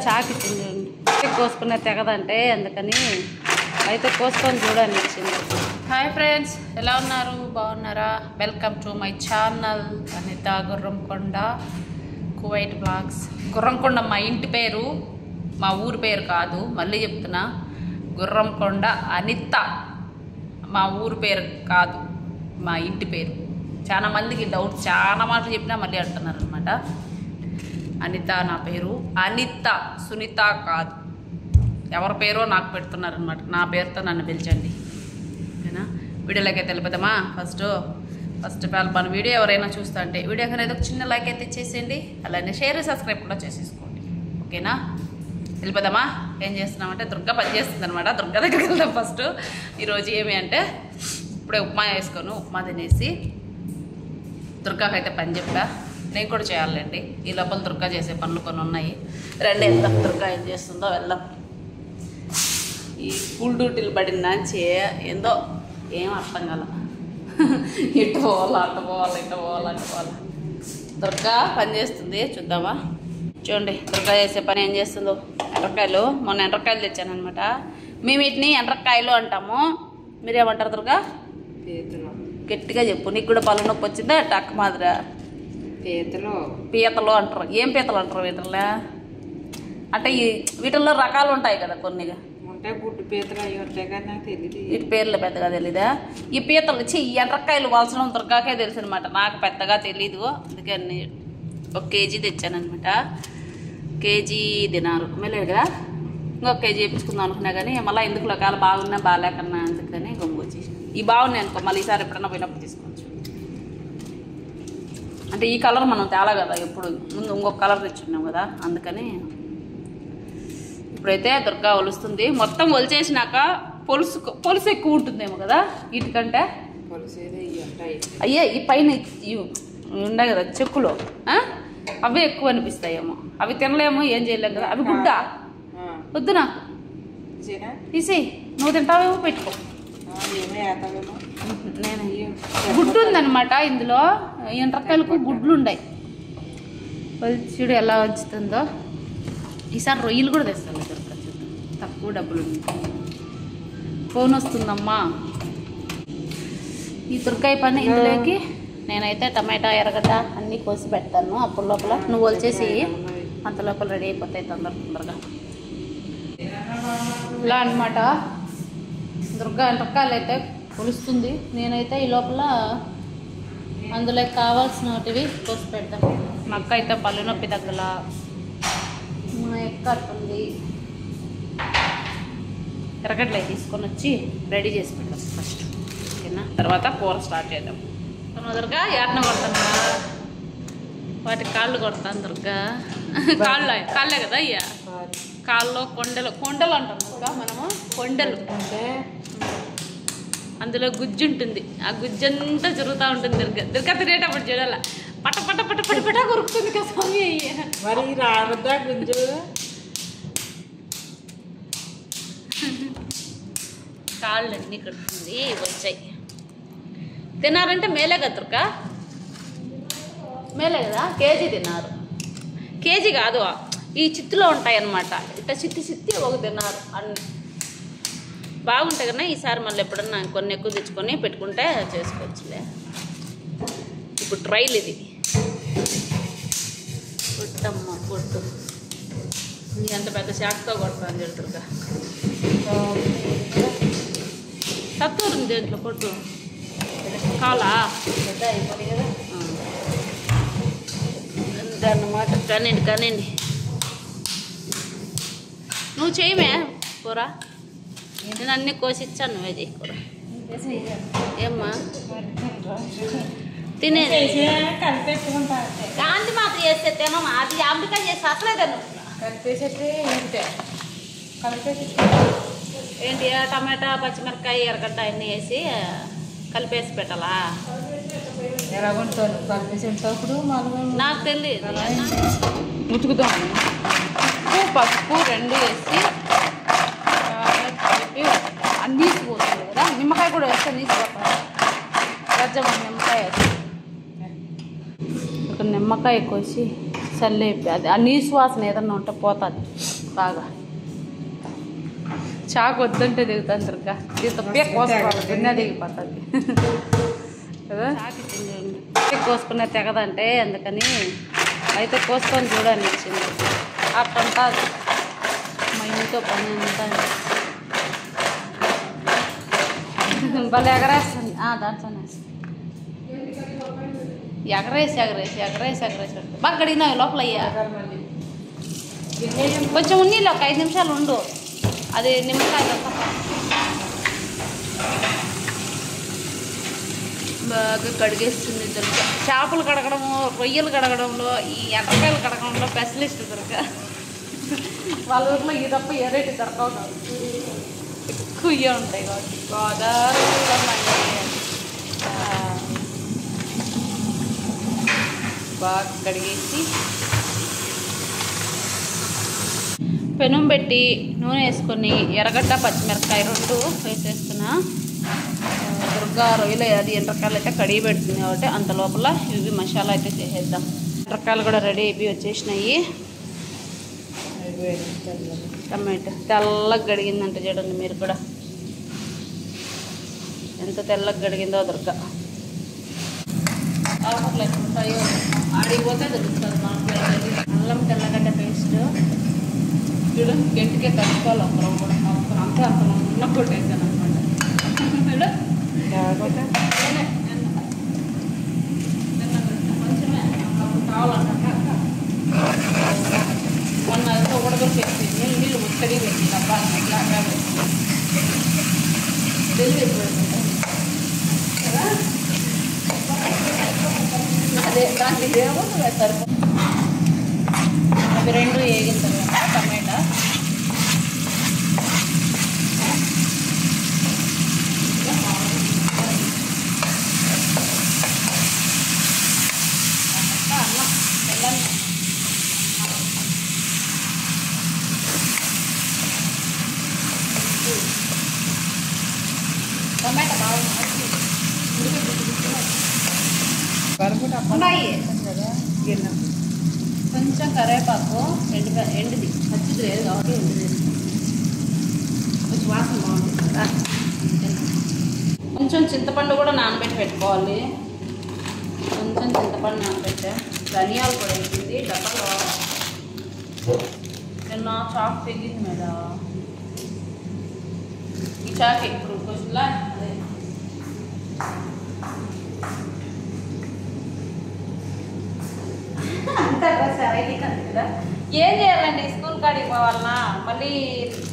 Shock ఇచ్చింది. కోసుకునే తెగదంటే అందుకని అయితే కోసుకొని చూడని ఇచ్చింది. హాయ్ ఫ్రెండ్స్, ఎలా ఉన్నారు? బాగున్నారా? Welcome to my channel Anitha Gurramkonda Kuwait blogs. Gurramkonda మా ఇంటి పేరు, మా ఊరి పేరు కాదు. మళ్ళీ చెప్తున్నా, గుర్రంకొండ అనిత మా ఊరి పేరు కాదు, మా ఇంటి పేరు. చాలా మందికి డౌట్, చాలా మాటలు చెప్పినా మళ్ళీ అంటున్నారు అనమాట. అనిత నా పేరు, అనిత సునీత కాదు. ఎవరి పేరో నాకు పెడుతున్నారు అనమాట. నా పేరుతో నన్ను పిలిచండి, ఓకేనా? వీడియోలోకి అయితే వెళ్ళిపోదామా? ఫస్ట్ ఆఫ్ ఆల్ మన వీడియో ఎవరైనా చూస్తా అంటే వీడియోకి అనేది ఒక చిన్న లైక్ అయితే ఇచ్చేసేయండి. అలానే షేర్ సబ్స్క్రైబ్ కూడా చేసేసుకోండి, ఓకేనా? వెళ్ళిపోదామా? ఏం చేస్తున్నామంటే దుర్గా పని చేస్తుంది అనమాట. దుర్గా దగ్గరికి వెళ్దాం ఫస్ట్. ఈరోజు ఏమి అంటే ఇప్పుడే ఉప్మా వేసుకొని ఉప్మా తినేసి దుర్గాకి అయితే పని చెప్పా. నేను కూడా చేయాలండి. ఈ లోపల దుర్గా చేసే పనులు కొన్ని ఉన్నాయి. రండి వెళ్దాం, దుర్గా ఏం చేస్తుందో వెళ్దాం. ఈ స్కూల్ డ్యూటీలు పడిన నుంచి ఏందో ఏం అర్థం కాల. ఇటు పోవాలా, అటు పోవాలా, ఇటు పోవాలా, అటు పోవాలా. దుర్గా పని చేస్తుంది, చూద్దామా? చూడండి దుర్గా చేసే పని ఏం చేస్తుందో. ఎండ్రకాయలు, మొన్న ఎండ్రకాయలు తెచ్చాను అనమాట. మేము వీటిని ఎండ్రకాయలు అంటాము. మీరేమంటారు దుర్గా? పీతలు. గట్టిగా చెప్పు. నీకు కూడా పళ్ళు నొప్పి వచ్చిందా? టక్ మాదిరా. పీతలు. పీతలు అంటారు. ఏం పీతలు అంటారు వీటిల్లో? అంటే వీటిల్లో రకాలు ఉంటాయి కదా కొన్నిగా. ఉంటాయి, గుడ్డు పీతలు అవి ఉంటాయి కానీ నాకు తెలియదు. వీటి పేర్లు పెద్దగా తెలీదా? ఈ పీతలు ఎండ్రకాయలు వలసడం దుర్గాకే తెలుసు అనమాట. నాకు పెద్దగా తెలీదు. అందుకని 1 కేజీ తెచ్చానమాట. కేజీ తినారు మెల్లే కదా. ఇంకొక కేజీ వేయించుకుందాం అనుకున్నా కానీ మళ్ళీ ఎందుకు లోకాలు బాగున్నా బాగాలేకన్నా అందుకని గొంగొచ్చి ఈ బాగున్నాయి అనుకో, మళ్ళీ ఈసారి ఎప్పుడన్నా పోయినప్పుడు తీసుకోవచ్చు. అంటే ఈ కలర్ మనం తేలా కదా, ఎప్పుడు ముందు ఇంకొక కలర్ తెచ్చున్నాం కదా, అందుకని ఇప్పుడైతే దుర్గా ఒలుస్తుంది. మొత్తం ఒలిచేసినాక పొలుసు ఎక్కువ ఉంటుందేమో కదా వీటికంటే. అయ్యే ఈ పైన ఉన్నాయి కదా చెక్కులు, అవే ఎక్కువ అనిపిస్తాయేమో. అవి తినలేము, ఏం చేయలేము కదా. అవి గుడ్డ వద్దు నాకు, తీసేయి. నువ్వు తింటావేమో పెట్టుకో. నేను గుడ్డు ఉందనమాట ఇందులో. ఎండ్రకాయలకు గుడ్లు ఉన్నాయి. చూడు ఎలా వచ్చుతుందో. ఈసారి రొయ్యలు కూడా తెస్తాను దొరక, తక్కువ డబ్బులు. ఫోన్ వస్తుందమ్మా. ఈ దుర్గాయ పని ఇందులోకి నేనైతే టమాటా, ఎర్రగడ్డ అన్నీ కోసి పెడతాను. అప్పుడు లోపల నువ్వు వచ్చేసి అంత లోపల రెడీ అయిపోతాయి తొందరగా. ఇలా అనమాట. దుర్గా ఎండ్రకాయలు అయితే కొలుస్తుంది. నేనైతే ఈ లోపల అందులో కావాల్సినవి కోసి పెడతాం. మా అక్క అయితే పళ్ళు నొప్పి తగ్గల, మా అక్క అట్టుంది. ఎర్రగడ్డలు తీసుకొని వచ్చి రెడీ చేసి పెడతాం ఫస్ట్, ఓకేనా? తర్వాత కూర స్టార్ట్ చేద్దాం. దుర్గా యాటన కొడతాను, వాటి కాళ్ళు కొడతాను దుర్గా. కాళ్ళే కదా అయ్యా, కాళ్ళు కొండలు అంటాం దుర్గా మనము. కొండలు అంటే అందులో గుజ్జు ఉంటుంది. ఆ గుజ్జు అంతా జరుగుతూ ఉంటుంది. దుర్గా తినేటప్పుడు చూడాల పట పట పట పట పట కొరుకుతుంది కదా స్వామి. అయ్యా మరి రావద్దా గుజ్జు? కాళ్ళు అన్నీ కడుతుంది, వచ్చాయి. తిన్నారంటే మేలే కదా దుర్గా, మేలే కదా. కేజీ తిన్నారు. కేజీ కాదు, ఈ చిత్తులో ఉంటాయి అన్నమాట. ఇట్లా చిత్తి ఒక తిన్నారు. అన్ని బాగుంటాయి కదా. ఈసారి మళ్ళీ ఎప్పుడన్నా కొన్ని ఎక్కువ తెచ్చుకొని పెట్టుకుంటే చేసుకోవచ్చులే. ఇప్పుడు ట్రైల్ ఇది. కొట్టమ్మ కొట్టు. నీ అంత పెద్ద షాక్తో కొడతాను చెడుతురుగా. తక్కువ ఉంది దేంట్లో కొట్టు. కావాలా అయిపోయి కదా అన్నమాట. కానివ్వండి. నువ్వు చేయమే కూర, నేను అన్నీ కోసిచ్చాను. నువ్వే చేయి కూర. ఏమ్మా తినేది గాంధీ మాత్రం చేస్తే తినమా? అది అమృతం చేస్తే అసలే తిను. ఏంటి టమాటా, పచ్చిమిరపకాయ, ఎర్రగడ్డ అన్నీ వేసి కలిపేసి పెట్టాలా? కలిపేసేటప్పుడు నాకు తెలియదు. ఉతుకుతాం. పసుపు 2 వేసి కలిపి నీసు పోతుంది కదా. నిమ్మకాయ కూడా వేస్తే నీసు పోతుంది. గజ్జమ నిమ్మకాయ వేసి ఒక నిమ్మకాయ కోసి చల్లేపి అది ఆ నీసు వాసన ఏదన్నా ఉంటే పోతుంది. బాగా. చాకు వద్దంటే దిగుతాను దుర్గా, దీంతో పేక్ కోసుకోవాలి, గిన్నె దిగిపోతుంది కదా. చాకు ఇచ్చింది, పేక్ కోసుకునే తెగదంటే అందుకని అయితే కోసుకొని చూడని ఇచ్చింది. అట్టుంటుంది మా ఇంట్లో పని అంతా. భలే ఎగరేస్తుంది దాంట్లోనే ఎగరేసి బాగా కడిగినావు లోపల అయ్యా. కొంచెం ఉన్నీళ్ళు ఒక 5 నిమిషాలు ఉండు, అది నిమ్మకాయ బాగా కడిగేస్తుంది దొరక. చేపలు కడగడము, రొయ్యలు కడగడంలో, ఈ ఎండకాయలు కడగడంలో స్పెషలిస్ట్ దొరక. వాళ్ళ ఊర్లో ఈ తప్ప ఏ రేటు దొరకవు కాదు, ఎక్కువ ఇవే ఉంటాయి కాబట్టి. గోదావరిలో బాగా కడిగేసి పెనం పెట్టి నూనె వేసుకొని ఎర్రగడ్డ పచ్చిమిరపకాయ 2 వేసేస్తున్నా. దుర్గా రొయ్యలు అది ఎండ్రకాయలు అయితే కడిగి పెడుతుంది కాబట్టి అంత లోపల ఇవి మసాలా అయితే చేసేద్దాం. ఎండ్రకాయలు కూడా రెడీ అయిపోయి వచ్చేసినాయి. టమాటో తెల్లగా గడిగిందంటే చూడండి మీరు కూడా, ఎంత తెల్లగా గడిగిందో దుర్గా. ఆకులు ఎట్లుంటాయో ఆడిపోతే దొరుకుతుంది మనకు. అల్లం తెల్లగడ్డ పేస్ట్ చూడండి, గట్టిగా కలుపుకోవాలి. ఒకరు కూడా అంతా అసలు ఉన్న కొట్టేసాను అనమాట. కొంచెమే కావాలంట మొన్న అయితే ఉడకొచ్చేసి నీళ్ళు ముక్కడి పెట్టి డబ్బా ఇట్లాగా పెట్టి డెలివరీ పెడుతుంటాం కదా. అదే దానికి ఇదేమో సరిపో. అవి 2 వేగిన తర్వాత టమాటా టమాటా బాగా ఉన్నాయి కదా. కొంచెం కరివేపాకు, ఎండిది పచ్చిది లేదు కాబట్టి ఎండిది కొంచెం వాసన బాగుంటుంది కదా. కొంచెం చింతపండు కూడా నానబెట్టి పెట్టుకోవాలి. కొంచెం చింతపండు నానబెట్టా. ధనియాలు కూడా వేసింది డబ్బలో. నిన్న చాక్ తెగింది మీద ఈ చాక్ ఇప్పుడు కొంచెంలా అదే కదా. ఏం చేయాలండి, స్కూల్ కాడికి పోవాలన్నా మళ్ళీ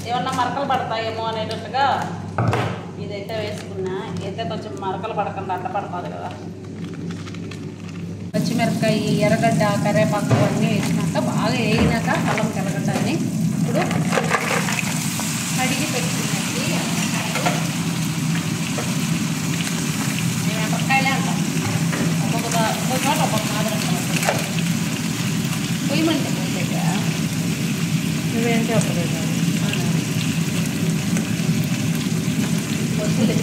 ఏమన్నా మరకలు పడతాయేమో అనేటట్టుగా ఇదైతే వేసుకున్నా. అయితే కొంచెం మరకలు పడకుండా అట్లా పడుతుంది కదా. పచ్చిమిరపకాయ, ఎర్రగడ్డ, కరివేపాకు అన్నీ వేసినాక బాగా వేగినాక అల్లం తెల్లగడ్డ అని ఇప్పుడు కడిగి పెట్టుకున్నది మిరపకాయలే అంటాం. ఒక్కొక్క చోట ఒక్కొక్క మాదిరి పొయ్యమంటే పోయిగా నువ్వేం చెప్పలేదు. వద్దులే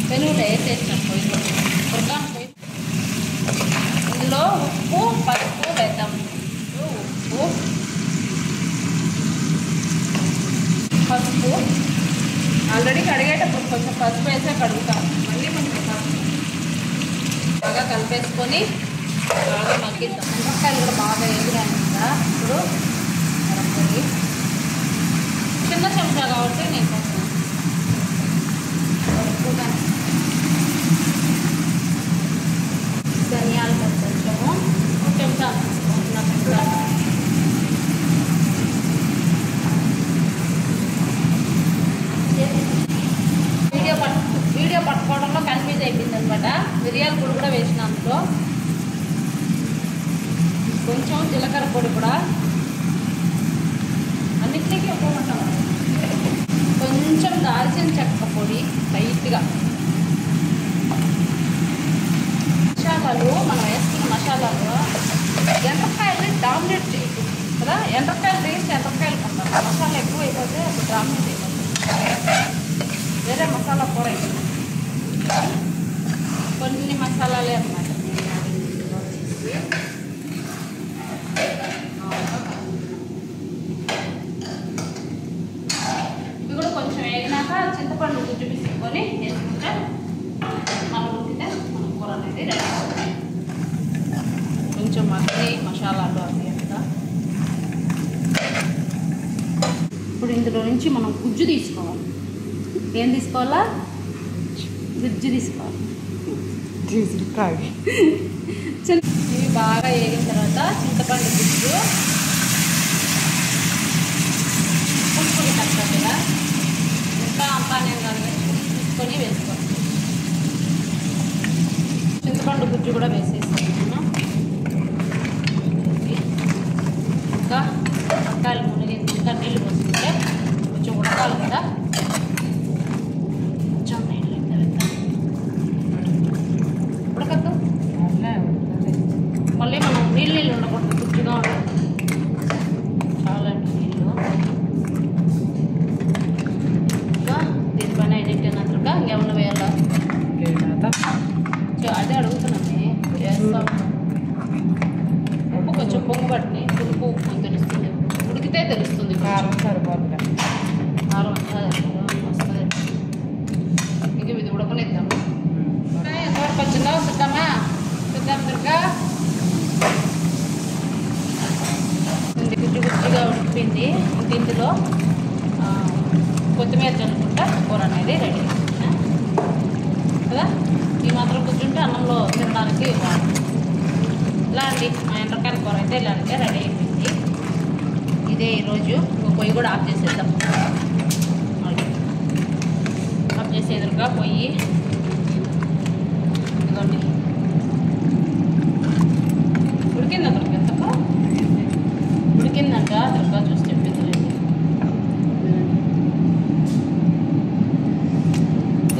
పెనుగులో వేసేసిన పొయ్యిలో పొరగా పొయ్యి. ఇందులో ఉప్పు పసుపు వేద్దాం. ఉప్పు పసుపు ఆల్రెడీ కడిగేటప్పుడు కొంచెం పసుపు వేసే కడుగుతాం. మళ్ళీ కొంచెం పసుపు బాగా కలిపేసుకొని బాగా మగ్గిద్దాం. మిరపకాయలు కూడా బాగా ఎగిరాయి కదా. ఇప్పుడు మిరపకాయ చిన్న చెంచా కాబట్టి నేను కొంచెం ఎక్కువగా ధనియాలు కొంచెము ఒక చెంచా వీడియో పట్టుకోవడంలో కన్ఫ్యూజ్ అయిపోయింది అనమాట. మిరియాల పొడి కూడా వేసిన అందులో, కొంచెం జీలకర్ర పొడి కూడా, అన్నింటికి ఒక్కొక్కటం, కొంచెం దాల్చిన చెక్క పొడి లైట్గా. మసాలాలు మనం వేసుకున్న మసాలాలు ఎండ్రకాయలని డామినేట్ చేయకూడదు కదా. ఎండ్రకాయలు వేసి ఎండ్రకాయలు కొంటాం, మసాలా ఎక్కువ అయిపోతే అప్పుడు డామినేట్ అయిపోతుంది. వేరే మసాలా కూర అయిపోతుంది. కొన్ని మసాలాలే అన్నమాట. మసాలాలు అవి అంతా. ఇప్పుడు ఇందులో నుంచి మనం గుజ్జు తీసుకోవాలి. ఏం తీసుకోవాలా? గుజ్జు తీసుకోవాలి. ఇవి బాగా వేగిన తర్వాత చింతపండు గుజ్జు పులుపులు కట్టాలి కదా, ఇంకా అంతా నేను తీసుకొని వేసుకోవాలి. చింతపండు గుజ్జు కూడా వేసేస్తాను. ఇంకా పక్కాలు మునిగి ఇంకా నీళ్ళు పోసుకుంటే కొంచెం ఉడకాలి కదా, కొంచెం నీళ్ళు అయితే వేద్దాం. ఉడకద్దు, మళ్ళీ మనం నీళ్ళు ఉండకూడదు, గుజ్జుగా ఉండదు. చాలా నీళ్ళు ఇంకా దీని పైన ఎన్నిటినట్లుగా ఇంకేమన్నా వేయాలా? అదే అడుగుతున్నామే. వేస్తాం. ఉప్పు కొంచెం పొంగబట్టి పులుపు ఉప్పు తెలుస్తుంది, ఉడికితే తెలుస్తుంది. కారం సరిపోతుంది. కారం అంతా వస్తుంది. ఇంక ఇది ఉడకనిద్దాము. ఎంతవరకు వచ్చిందో చూద్దామా? చూద్దాం దుర్గా. గుజ్జు గుజ్జుగా ఉడికిపోయింది. ఇంక ఇందులో కొత్తిమీర చల్లుకుంటా కూర అనేది రెడీ కదా. ఈ మాత్రం కూర్చుంటే అన్నంలో తినడానికి బాగుంది. ఇలా అండి మా ఎండ్రకాయల కూర అయితే ఇలాంటిదే రెడీ అయిపోయింది. ఇదే ఈరోజు పొయ్యి కూడా ఆఫ్ చేసేద్దాం. ఆఫ్ చేసే ఎదురుగా పొయ్యి ఇదిగోండి. ఉడికిందా దొరికేంతకు? ఉడికిందంట దొరక చూసి చెప్పింది.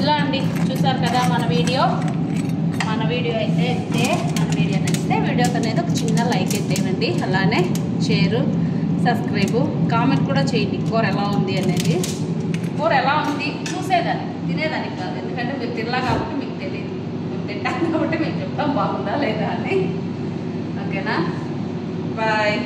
ఇలా అండి చూసారు కదా మన వీడియో అయితే మన వీడియో నచ్చితే వీడియోకి అనేది ఒక చిన్న లైక్ అయితే ఇవ్వండి. అలానే షేరు, సబ్స్క్రైబు, కామెంట్ కూడా చేయండి. కూర ఎలా ఉంది అనేది. కూర ఎలా ఉంది చూసేదాన్ని, తినేదానికి కాదు. ఎందుకంటే మీరు తినలా కాబట్టి మీకు తెలియదు, మీరు తింటాం కాబట్టి మీకు చెప్తాం బాగుందా లేదా అని. ఓకేనా? బాయ్.